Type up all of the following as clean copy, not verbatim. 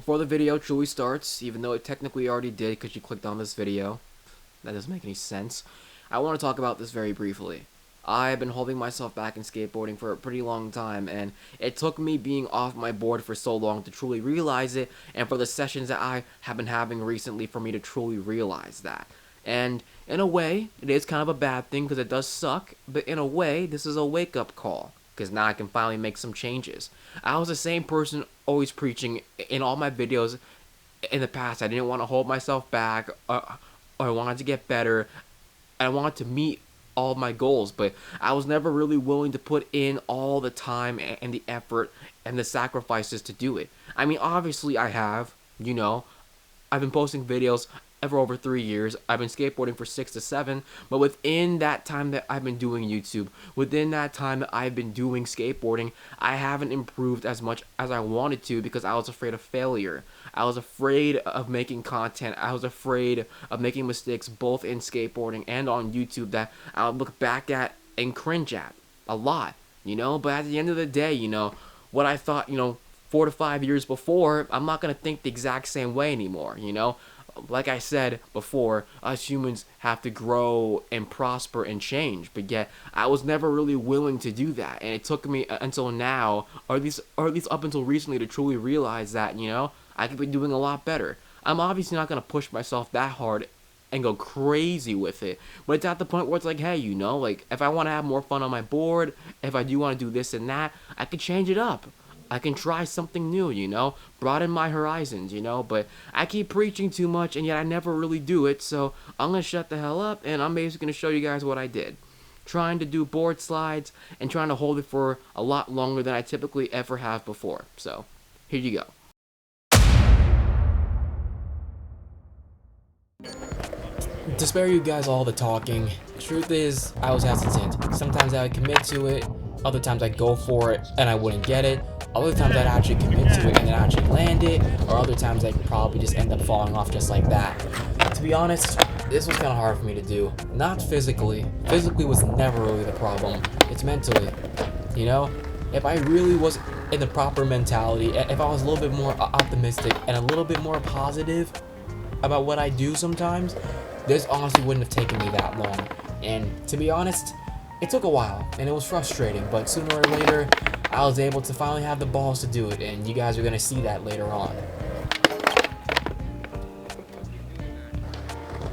Before the video truly starts, even though it technically already did because you clicked on this video, that doesn't make any sense, I want to talk about this very briefly. I've been holding myself back in skateboarding for a pretty long time, and it took me being off my board for so long to truly realize it, and for the sessions that I have been having recently for me to truly realize that. And in a way, it is kind of a bad thing because it does suck, but in a way, this is a wake-up call because now I can finally make some changes. I was the same person always preaching in all my videos in the past. I didn't want to hold myself back, or I wanted to get better. I wanted to meet all my goals, but I was never really willing to put in all the time and the effort and the sacrifices to do it. I mean, obviously I have, I've been posting videos for over 3 years. I've been skateboarding for 6 to 7, but within that time that I've been doing YouTube, within that time that I've been doing skateboarding, I haven't improved as much as I wanted to because I was afraid of failure. I was afraid of making content. I was afraid of making mistakes both in skateboarding and on YouTube that I would look back at and cringe at a lot, but at the end of the day, what I thought, 4 to 5 years before, I'm not going to think the exact same way anymore, Like I said before, us humans have to grow and prosper and change, but yet I was never really willing to do that, and it took me until now, or at least up until recently, to truly realize that, I could be doing a lot better. I'm obviously not going to push myself that hard and go crazy with it, but it's at the point where it's like, hey, like if I want to have more fun on my board, if I do want to do this and that, I could change it up. I can try something new, broaden my horizons, but I keep preaching too much and yet I never really do it, so I'm going to shut the hell up and I'm basically going to show you guys what I did. Trying to do board slides and trying to hold it for a lot longer than I typically ever have before. So, here you go. To spare you guys all the talking, the truth is, I was hesitant. Sometimes I would commit to it, other times I'd go for it and I wouldn't get it. Other times I'd actually commit to it and then actually land it, or other times I'd probably just end up falling off just like that. To be honest, this was kind of hard for me to do. Not physically. Physically was never really the problem. It's mentally. If I really was in the proper mentality, if I was a little bit more optimistic and a little bit more positive about what I do sometimes, this honestly wouldn't have taken me that long. And to be honest, it took a while and it was frustrating, but sooner or later, I was able to finally have the balls to do it, and you guys are going to see that later on.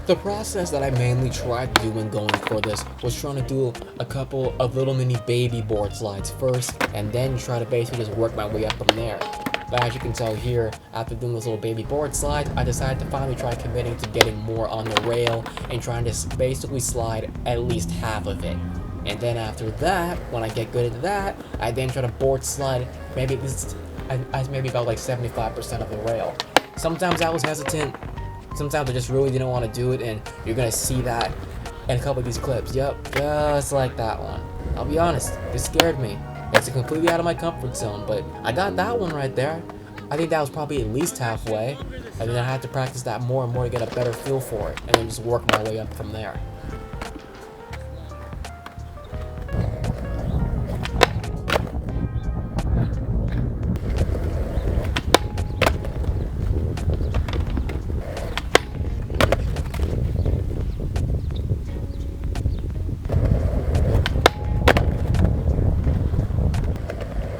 The process that I mainly tried to do when going for this was trying to do a couple of little mini baby board slides first, and then try to basically just work my way up from there. But as you can tell here, after doing this little baby board slide, I decided to finally try committing to getting more on the rail and trying to basically slide at least half of it. And then after that, when I get good at that, I then try to board slide maybe about like 75% of the rail. Sometimes I was hesitant, sometimes I just really didn't want to do it, and you're gonna see that in a couple of these clips. Yep, just like that one. I'll be honest, it scared me. It's completely out of my comfort zone, but I got that one right there. I think that was probably at least halfway, and then I had to practice that more and more to get a better feel for it, and then just work my way up from there.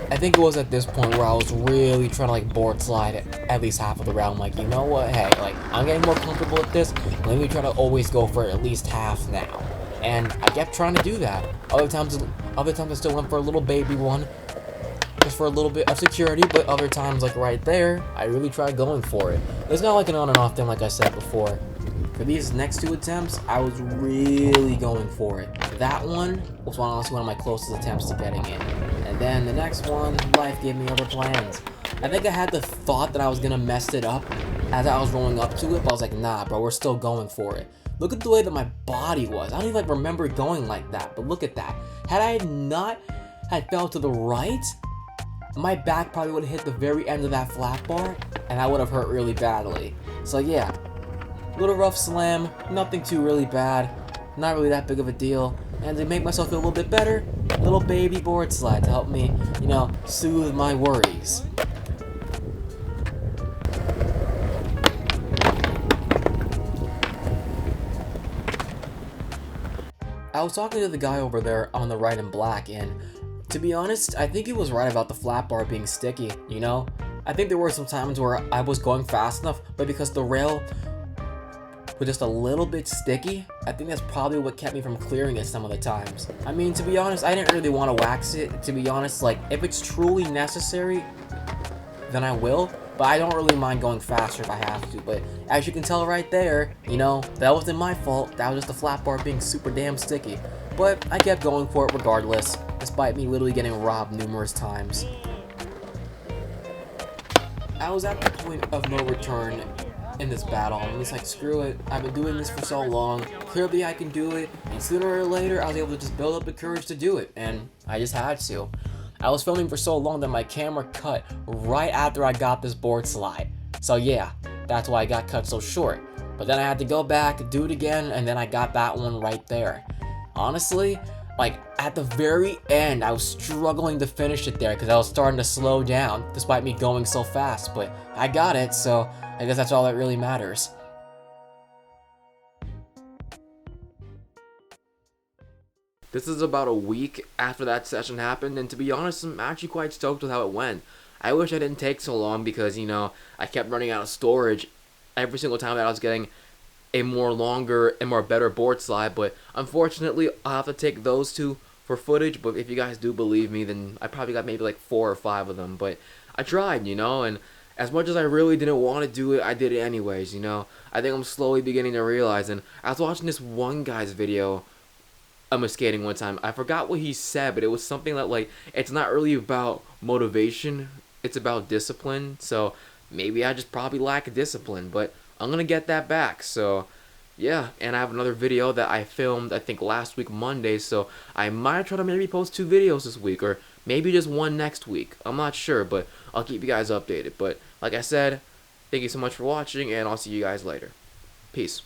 I think it was at this point where I was really trying to like board slide at least half of the round. I'm like, you know what, hey, like I'm getting more comfortable at this, let me try to always go for at least half now. And I kept trying to do that. Other times I still went for a little baby one, just for a little bit of security, but other times, like right there, I really tried going for it. It's not like an on and off thing like I said before. For these next 2 attempts, I was really going for it. That one was honestly one of my closest attempts to getting in. And then the next one, life gave me other plans. I think I had the thought that I was gonna mess it up as I was rolling up to it, but I was like, nah, bro, we're still going for it. Look at the way that my body was. I don't even remember going like that, but look at that. Had I not had fell to the right, my back probably would have hit the very end of that flat bar, and I would have hurt really badly. So yeah. Little rough slam, nothing too really bad, not really that big of a deal, and to make myself feel a little bit better, little baby board slide to help me, soothe my worries. I was talking to the guy over there on the right in black, and to be honest, I think he was right about the flat bar being sticky, you know? I think there were some times where I was going fast enough, but because the rail was just a little bit sticky, I think that's probably what kept me from clearing it some of the times. I mean, to be honest, I didn't really want to wax it, to be honest. Like, if it's truly necessary, then I will, but I don't really mind going faster if I have to. But as you can tell right there, you know, that wasn't my fault. That was just the flat bar being super damn sticky. But I kept going for it regardless, despite me literally getting robbed numerous times. I was at the point of no return in this battle. I'm just like, screw it. I've been doing this for so long. Clearly I can do it. And sooner or later, I was able to just build up the courage to do it. And I just had to. I was filming for so long that my camera cut right after I got this board slide. So yeah, that's why I got cut so short. But then I had to go back, do it again, and then I got that one right there. Honestly, like, at the very end, I was struggling to finish it there because I was starting to slow down despite me going so fast. But I got it, so I guess that's all that really matters. This is about a week after that session happened, and to be honest, I'm actually quite stoked with how it went. I wish I didn't take so long because, you know, I kept running out of storage every single time that I was getting a more longer and more better board slide, but unfortunately, I'll have to take those two for footage. But if you guys do believe me, then I probably got maybe like 4 or 5 of them, but I tried, you know, and as much as I really didn't want to do it, I did it anyways, you know. I think I'm slowly beginning to realize, and I was watching this one guy's video of skating one time. I forgot what he said, but it was something that, like, it's not really about motivation, it's about discipline. So maybe I just probably lack discipline, but I'm gonna get that back. So yeah, and I have another video that I filmed, I think last week Monday, so I might try to maybe post 2 videos this week, or maybe just 1 next week. I'm not sure, but I'll keep you guys updated. But like I said, thank you so much for watching, and I'll see you guys later. Peace.